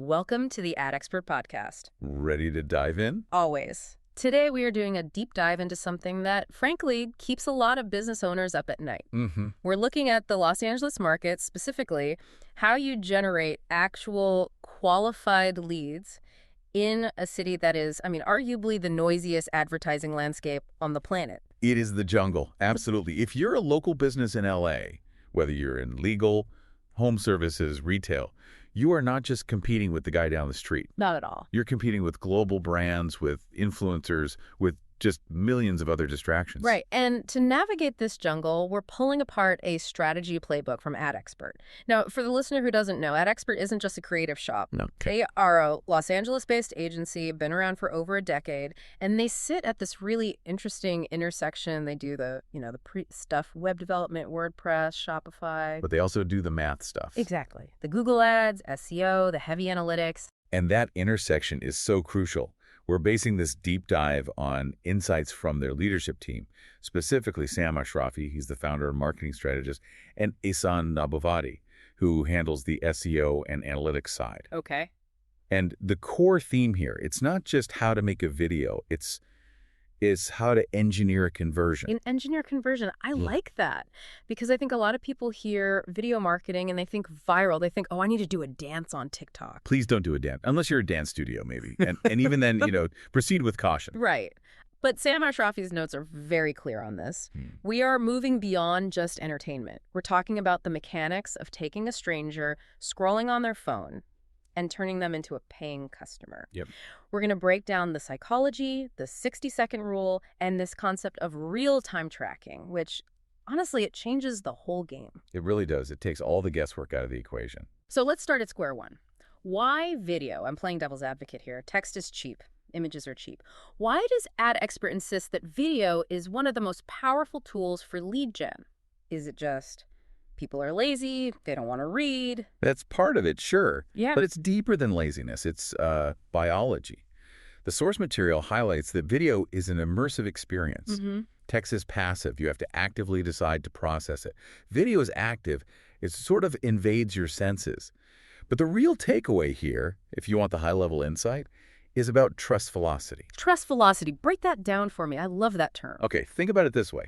Welcome to the Ad Expert Podcast. Ready to dive in? Always. Today we are doing a deep dive into something that, frankly, keeps a lot of business owners up at night. We're looking at the Los Angeles market, specifically how you generate actual qualified leads in a city that is, arguably the noisiest advertising landscape on the planet. It is the jungle, absolutely. If you're a local business in LA, whether you're in legal, home services, retail, you are not just competing with the guy down the street. Not at all. You're competing with global brands, with influencers, with just millions of other distractions. Right. And to navigate this jungle, we're pulling apart a strategy playbook from Ad Expert. Now, for the listener who doesn't know, Ad Expert isn't just a creative shop. No. They are a Los Angeles-based agency, been around for over a decade, and they sit at this really interesting intersection. They do the stuff, web development, WordPress, Shopify. But they also do the math stuff. Exactly. The Google Ads, SEO, the heavy analytics. And that intersection is so crucial. We're basing this deep dive on insights from their leadership team, specifically Sam Ashrafi, he's the founder and marketing strategist, and Ehsan Nabavadi, who handles the SEO and analytics side. Okay. And the core theme here, it's not just how to make a video, it's how to engineer a conversion. Engineer conversion. I like that because I think a lot of people hear video marketing and they think viral. They think, oh, I need to do a dance on TikTok. Please don't do a dance, unless you're a dance studio, maybe. And even then, proceed with caution. Right. But Sam Ashrafi's notes are very clear on this. We are moving beyond just entertainment. We're talking about the mechanics of taking a stranger, scrolling on their phone, and turning them into a paying customer. Yep. We're going to break down the psychology, the 60-second rule, and this concept of real-time tracking, which, honestly, it changes the whole game. It really does. It takes all the guesswork out of the equation. So let's start at square one. Why video? I'm playing devil's advocate here. Text is cheap. Images are cheap. Why does Ad Expert insist that video is one of the most powerful tools for lead gen? Is it just people are lazy, they don't want to read? That's part of it, sure. Yeah. But it's deeper than laziness. It's biology. The source material highlights that video is an immersive experience. Text is passive. You have to actively decide to process it. Video is active. It sort of invades your senses. But the real takeaway here, if you want the high-level insight, is about trust velocity. Trust velocity. Break that down for me. I love that term. Okay, think about it this way.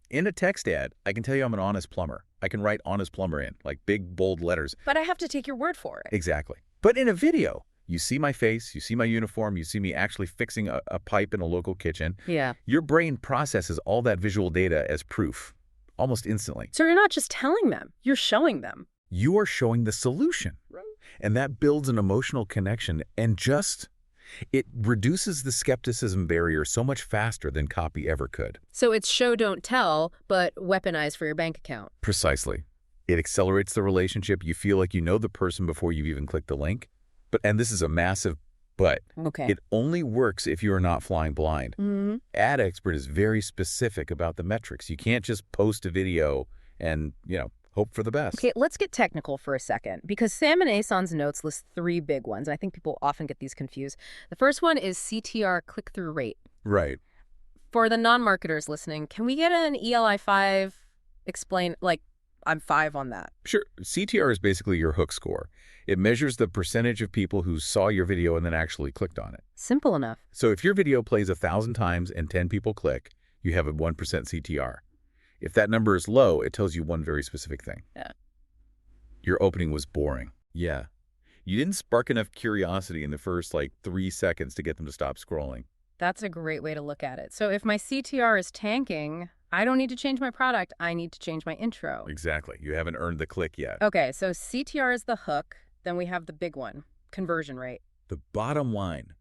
In a text ad, I can tell you I'm an honest plumber. I can write honest plumber in, like big, bold letters. But I have to take your word for it. Exactly. But in a video, you see my face, you see my uniform, you see me actually fixing a pipe in a local kitchen. Yeah. Your brain processes all that visual data as proof, almost instantly. So you're not just telling them, you're showing them. You are showing the solution. Right. And that builds an emotional connection and it reduces the skepticism barrier so much faster than copy ever could. So it's show, don't tell, but weaponized for your bank account. Precisely. It accelerates the relationship. You feel like you know the person before you've even clicked the link. And this is a massive but. Okay. It only works if you are not flying blind. Ad Expert is very specific about the metrics. You can't just post a video and, hope for the best. Okay, let's get technical for a second, because Sam and Ehsan's notes list three big ones. I think people often get these confused. The first one is CTR click-through rate. Right. For the non-marketers listening, can we get an ELI 5 explain, I'm 5 on that? Sure. CTR is basically your hook score. It measures the percentage of people who saw your video and then actually clicked on it. Simple enough. So if your video plays 1,000 times and 10 people click, you have a 1% CTR. If that number is low, it tells you one very specific thing. Yeah. Your opening was boring. Yeah. You didn't spark enough curiosity in the first 3 seconds to get them to stop scrolling. That's a great way to look at it. So if my CTR is tanking, I don't need to change my product. I need to change my intro. Exactly. You haven't earned the click yet. Okay, so CTR is the hook. Then we have the big one, conversion rate. The bottom line.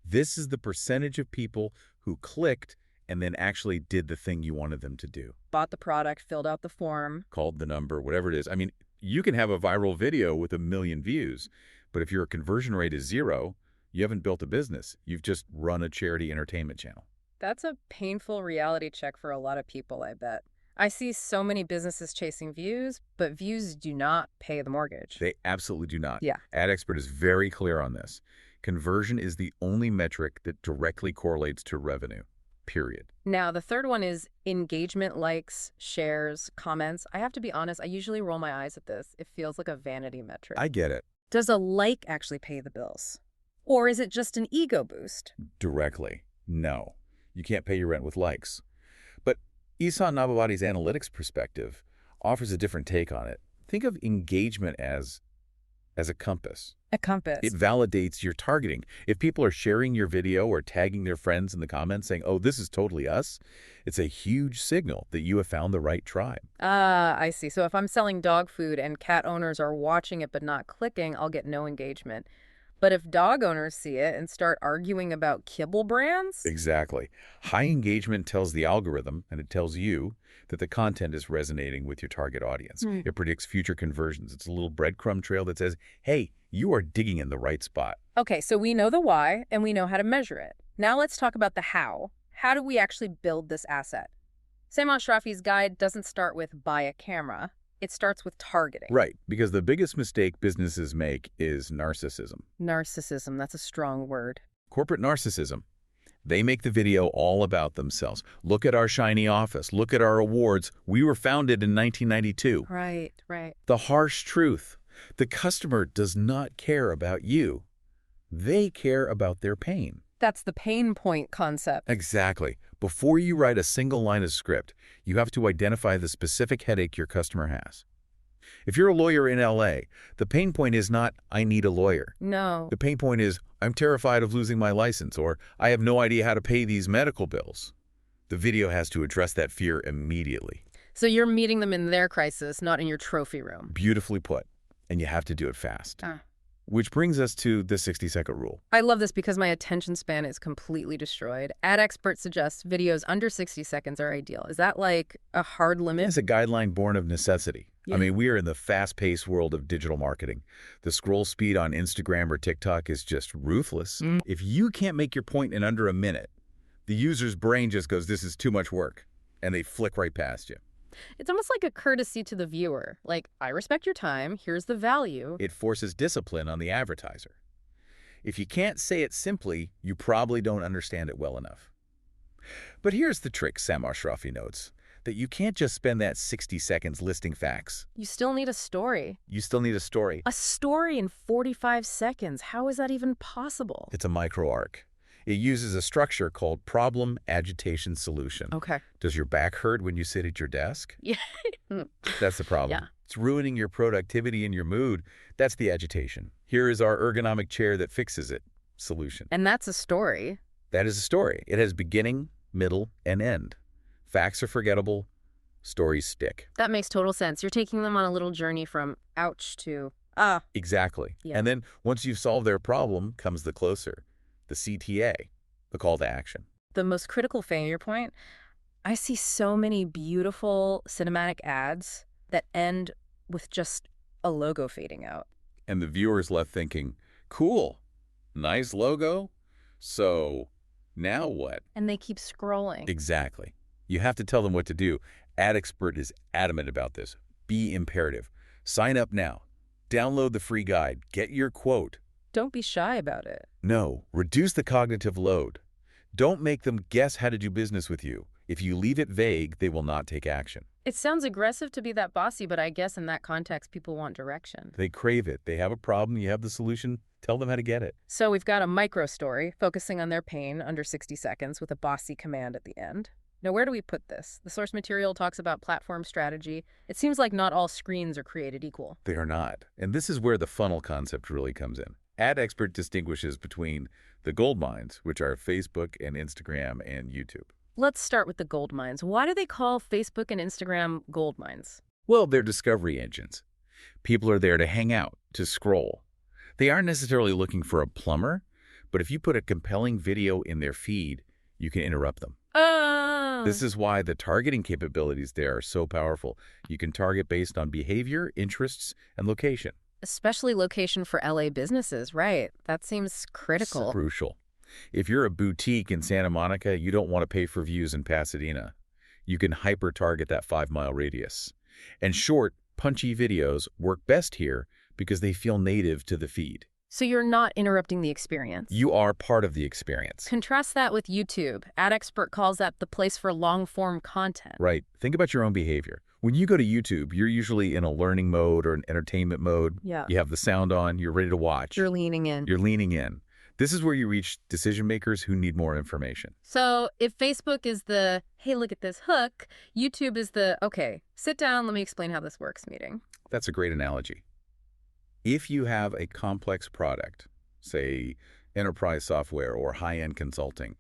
This is the percentage of people who clicked and then actually did the thing you wanted them to do. Bought the product, filled out the form. Called the number, whatever it is. You can have a viral video with 1 million views, but if your conversion rate is 0, you haven't built a business. You've just run a charity entertainment channel. That's a painful reality check for a lot of people, I bet. I see so many businesses chasing views, but views do not pay the mortgage. They absolutely do not. Yeah. Ad Expert is very clear on this. Conversion is the only metric that directly correlates to revenue. Period. Now, the third one is engagement, likes, shares, comments. I have to be honest, I usually roll my eyes at this. It feels like a vanity metric. I get it. Does a like actually pay the bills? Or is it just an ego boost? Directly. No. You can't pay your rent with likes. But Ihsan Nabavadi's analytics perspective offers a different take on it. Think of engagement as a compass. A compass. It validates your targeting. If people are sharing your video or tagging their friends in the comments saying, oh, this is totally us, it's a huge signal that you have found the right tribe. Ah, I see. So if I'm selling dog food and cat owners are watching it but not clicking, I'll get no engagement. But if dog owners see it and start arguing about kibble brands? Exactly. High engagement tells the algorithm, and it tells you, that the content is resonating with your target audience. It predicts future conversions. It's a little breadcrumb trail that says, hey, you are digging in the right spot. Okay, so we know the why and we know how to measure it. Now let's talk about the how. How do we actually build this asset? Sam Ashrafi's guide doesn't start with buy a camera. It starts with targeting. Right, because the biggest mistake businesses make is narcissism. Narcissism, that's a strong word. Corporate narcissism. They make the video all about themselves. Look at our shiny office. Look at our awards. We were founded in 1992. Right, right. The harsh truth. The customer does not care about you. They care about their pain. That's the pain point concept. Exactly. Before you write a single line of script, you have to identify the specific headache your customer has. If you're a lawyer in LA, the pain point is not, I need a lawyer. No. The pain point is, I'm terrified of losing my license, or I have no idea how to pay these medical bills. The video has to address that fear immediately. So you're meeting them in their crisis, not in your trophy room. Beautifully put. And you have to do it fast. Which brings us to the 60-second rule. I love this because my attention span is completely destroyed. Ad Expert suggests videos under 60 seconds are ideal. Is that like a hard limit? It's a guideline born of necessity. Yeah. I mean, we are in the fast-paced world of digital marketing. The scroll speed on Instagram or TikTok is just ruthless. If you can't make your point in under a minute, the user's brain just goes, this is too much work, and they flick right past you. It's almost like a courtesy to the viewer. Like, I respect your time, here's the value. It forces discipline on the advertiser. If you can't say it simply, you probably don't understand it well enough. But here's the trick, Sam Ashrafi notes, that you can't just spend that 60 seconds listing facts. You still need a story. You still need a story. A story in 45 seconds. How is that even possible? It's a micro-arc. It uses a structure called problem, agitation, solution. Okay. Does your back hurt when you sit at your desk? Yeah. That's the problem. Yeah. It's ruining your productivity and your mood. That's the agitation. Here is our ergonomic chair that fixes it. Solution. And that's a story. That is a story. It has beginning, middle, and end. Facts are forgettable. Stories stick. That makes total sense. You're taking them on a little journey from ouch to Exactly. Yeah. And then once you've solved their problem comes the closer. The CTA, the call to action. The most critical failure point. I see so many beautiful cinematic ads that end with just a logo fading out. And the viewer's left thinking, cool, nice logo. So now what? And they keep scrolling. Exactly. You have to tell them what to do. Ad Expert is adamant about this. Be imperative. Sign up now. Download the free guide. Get your quote. Don't be shy about it. No, reduce the cognitive load. Don't make them guess how to do business with you. If you leave it vague, they will not take action. It sounds aggressive to be that bossy, but I guess in that context, people want direction. They crave it. They have a problem. You have the solution. Tell them how to get it. So we've got a micro story focusing on their pain under 60 seconds with a bossy command at the end. Now, where do we put this? The source material talks about platform strategy. It seems like not all screens are created equal. They are not. And this is where the funnel concept really comes in. Ad Expert distinguishes between the gold mines, which are Facebook and Instagram and YouTube. Let's start with the gold mines. Why do they call Facebook and Instagram gold mines? Well, they're discovery engines. People are there to hang out, to scroll. They aren't necessarily looking for a plumber, but if you put a compelling video in their feed, you can interrupt them. Oh. This is why the targeting capabilities there are so powerful. You can target based on behavior, interests, and location. Especially location for LA businesses, right? That seems critical. It's crucial. If you're a boutique in Santa Monica, you don't want to pay for views in Pasadena. You can hyper-target that 5-mile radius. And short, punchy videos work best here because they feel native to the feed. So you're not interrupting the experience. You are part of the experience. Contrast that with YouTube. Ad Expert calls that the place for long-form content. Right. Think about your own behavior. When you go to YouTube, you're usually in a learning mode or an entertainment mode. Yeah. You have the sound on, you're ready to watch. You're leaning in. You're leaning in. This is where you reach decision makers who need more information. So if Facebook is the, hey, look at this hook, YouTube is the, okay, sit down, let me explain how this works meeting. That's a great analogy. If you have a complex product, say enterprise software or high-end consulting,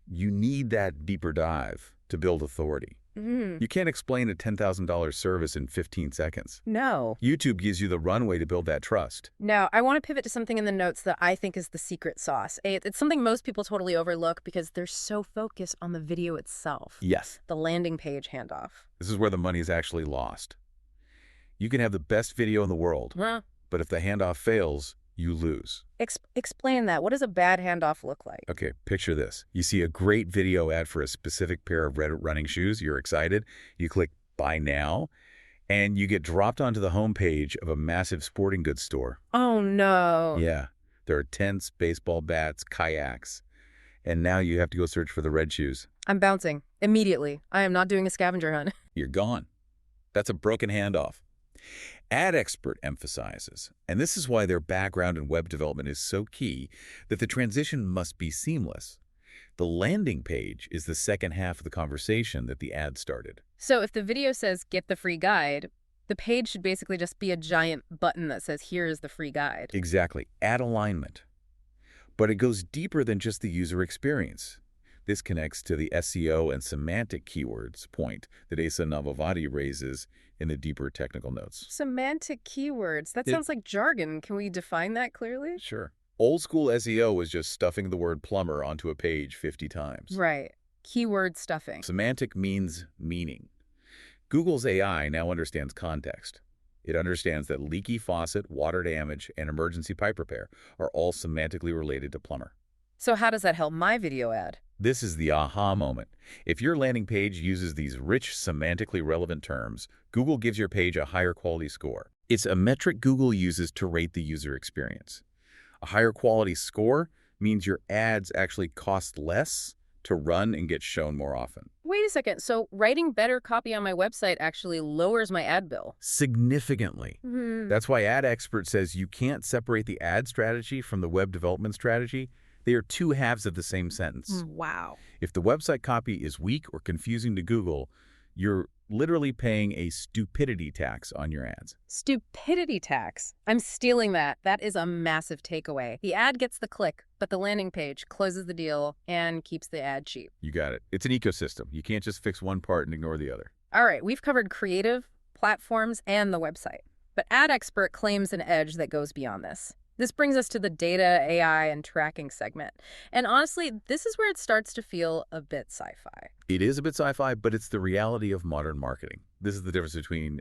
you need that deeper dive to build authority. You can't explain a $10,000 service in 15 seconds. No. YouTube gives you the runway to build that trust. Now, I want to pivot to something in the notes that I think is the secret sauce. It's something most people totally overlook because they're so focused on the video itself. Yes. The landing page handoff. This is where the money is actually lost. You can have the best video in the world, but if the handoff fails, you lose. Explain that. What does a bad handoff look like? Okay, picture this. You see a great video ad for a specific pair of red running shoes. You're excited. You click Buy Now, and you get dropped onto the homepage of a massive sporting goods store. Oh, no. Yeah. There are tents, baseball bats, kayaks, and now you have to go search for the red shoes. I'm bouncing. Immediately. I am not doing a scavenger hunt. You're gone. That's a broken handoff. AdExpert emphasizes, and this is why their background in web development is so key, that the transition must be seamless. The landing page is the second half of the conversation that the ad started. So if the video says, get the free guide, the page should basically just be a giant button that says, here is the free guide. Exactly. Ad alignment. But it goes deeper than just the user experience. This connects to the SEO and semantic keywords point that Asa Navavati raises in the deeper technical notes. Semantic keywords. That sounds like jargon. Can we define that clearly? Sure. Old school SEO was just stuffing the word plumber onto a page 50 times. Right. Keyword stuffing. Semantic means meaning. Google's AI now understands context. It understands that leaky faucet, water damage, and emergency pipe repair are all semantically related to plumber. So how does that help my video ad? This is the aha moment. If your landing page uses these rich, semantically relevant terms, Google gives your page a higher quality score. It's a metric Google uses to rate the user experience. A higher quality score means your ads actually cost less to run and get shown more often. Wait a second. So writing better copy on my website actually lowers my ad bill? Significantly. That's why AdExpert says you can't separate the ad strategy from the web development strategy. They are two halves of the same sentence. Wow. If the website copy is weak or confusing to Google, you're literally paying a stupidity tax on your ads. Stupidity tax. I'm stealing that. That is a massive takeaway. The ad gets the click, but the landing page closes the deal and keeps the ad cheap. You got it. It's an ecosystem. You can't just fix one part and ignore the other. All right, we've covered creative, platforms, and the website. But AdExpert claims an edge that goes beyond this. This brings us to the data, AI, and tracking segment. And honestly, this is where it starts to feel a bit sci-fi. It is a bit sci-fi, but it's the reality of modern marketing. This is the difference between,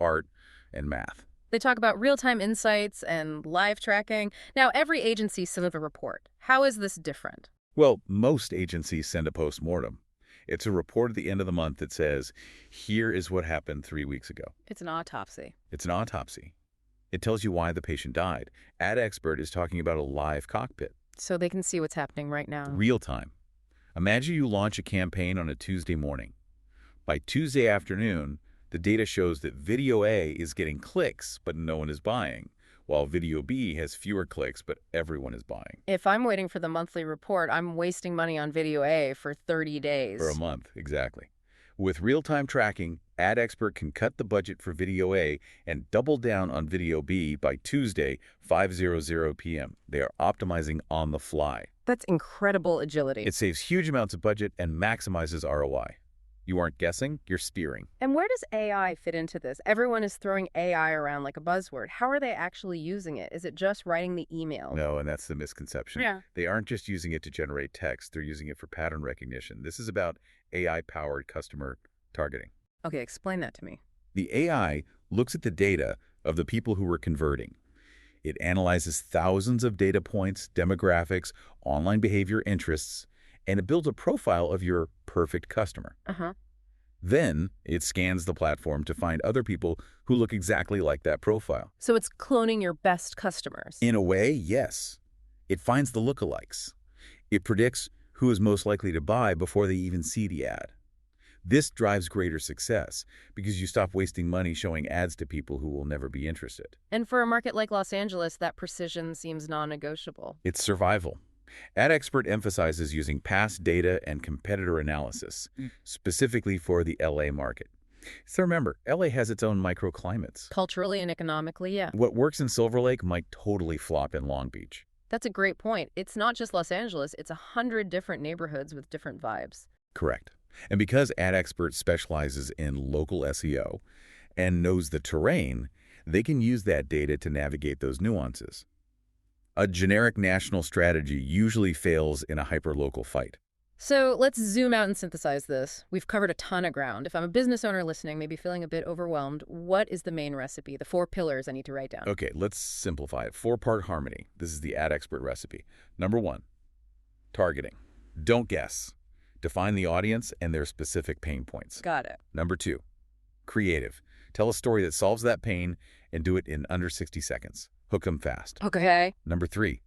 art and math. They talk about real-time insights and live tracking. Now, every agency sends a report. How is this different? Well, most agencies send a postmortem. It's a report at the end of the month that says, here is what happened 3 weeks ago. It's an autopsy. It's an autopsy. It tells you why the patient died. AdExpert is talking about a live cockpit. So they can see what's happening right now. Real time. Imagine you launch a campaign on a Tuesday morning. By Tuesday afternoon, the data shows that video A is getting clicks, but no one is buying, while video B has fewer clicks, but everyone is buying. If I'm waiting for the monthly report, I'm wasting money on video A for 30 days. For a month, exactly. With real-time tracking, AdExpert can cut the budget for video A and double down on video B by Tuesday, 5:00 p.m. They are optimizing on the fly. That's incredible agility. It saves huge amounts of budget and maximizes ROI. You aren't guessing, you're steering. And where does AI fit into this? Everyone is throwing AI around like a buzzword. How are they actually using it? Is it just writing the email? No, and that's the misconception. Yeah. They aren't just using it to generate text. They're using it for pattern recognition. This is about AI-powered customer targeting. Okay, explain that to me. The AI looks at the data of the people who were converting. It analyzes thousands of data points, demographics, online behavior interests, and it builds a profile of your perfect customer. Then it scans the platform to find other people who look exactly like that profile. So it's cloning your best customers. In a way, yes. It finds the lookalikes. It predicts who is most likely to buy before they even see the ad. This drives greater success because you stop wasting money showing ads to people who will never be interested. And for a market like Los Angeles, that precision seems non-negotiable. It's survival. AdExpert emphasizes using past data and competitor analysis, specifically for the LA market. So remember, LA has its own microclimates. Culturally and economically, yeah. What works in Silver Lake might totally flop in Long Beach. That's a great point. It's not just Los Angeles, it's 100 different neighborhoods with different vibes. Correct. And because AdExpert specializes in local SEO and knows the terrain, they can use that data to navigate those nuances. A generic national strategy usually fails in a hyperlocal fight. So let's zoom out and synthesize this. We've covered a ton of ground. If I'm a business owner listening, maybe feeling a bit overwhelmed, what is the main recipe, the 4 pillars I need to write down? Okay, let's simplify it. 4-part harmony. This is the AdExpert recipe. Number 1, targeting. Don't guess. Define the audience and their specific pain points. Got it. Number 2, creative. Tell a story that solves that pain and do it in under 60 seconds. Hook them fast. Okay. Number 3,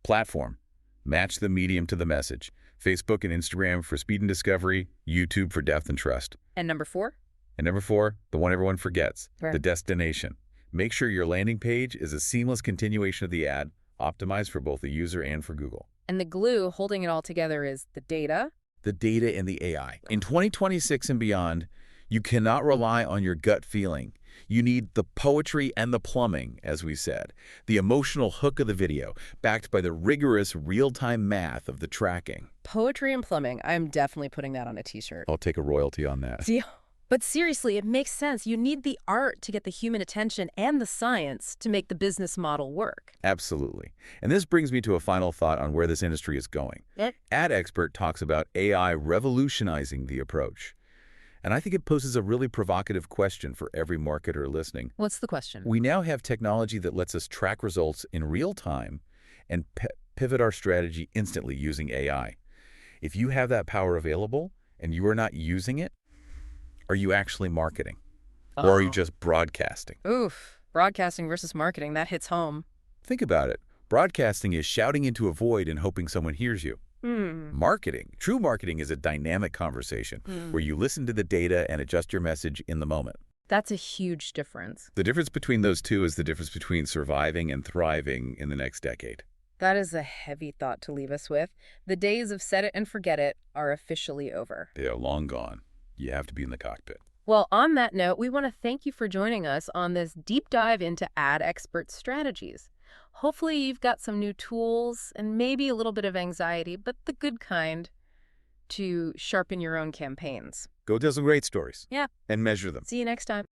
platform. Match the medium to the message. Facebook and Instagram for speed and discovery, YouTube for depth and trust. And number 4? And number 4, the one everyone forgets, Right. the destination. Make sure your landing page is a seamless continuation of the ad, optimized for both the user and for Google. And the glue holding it all together is the data. The data and the AI. In 2026 and beyond, you cannot rely on your gut feeling. You need the poetry and the plumbing, as we said, the emotional hook of the video, backed by the rigorous real-time math of the tracking. Poetry and plumbing. I'm definitely putting that on a t-shirt. I'll take a royalty on that. Deal. But seriously, it makes sense. You need the art to get the human attention and the science to make the business model work. Absolutely. And this brings me to a final thought on where this industry is going. AdExpert talks about AI revolutionizing the approach. And I think it poses a really provocative question for every marketer listening. What's the question? We now have technology that lets us track results in real time and pivot our strategy instantly using AI. If you have that power available and you are not using it, are you actually marketing? Or are you just broadcasting? Oof. Broadcasting versus marketing, that hits home. Think about it. Broadcasting is shouting into a void and hoping someone hears you. Marketing, true marketing, is a dynamic conversation where you listen to the data and adjust your message in the moment. That's a huge difference. The difference between those two is the difference between surviving and thriving in the next decade. That is a heavy thought to leave us with. The days of set it and forget it are officially over. They are long gone. You have to be in the cockpit. Well, on that note, we want to thank you for joining us on this deep dive into AdExpert strategies. Hopefully you've got some new tools and maybe a little bit of anxiety, but the good kind, to sharpen your own campaigns. Go tell some great stories. Yeah. And measure them. See you next time.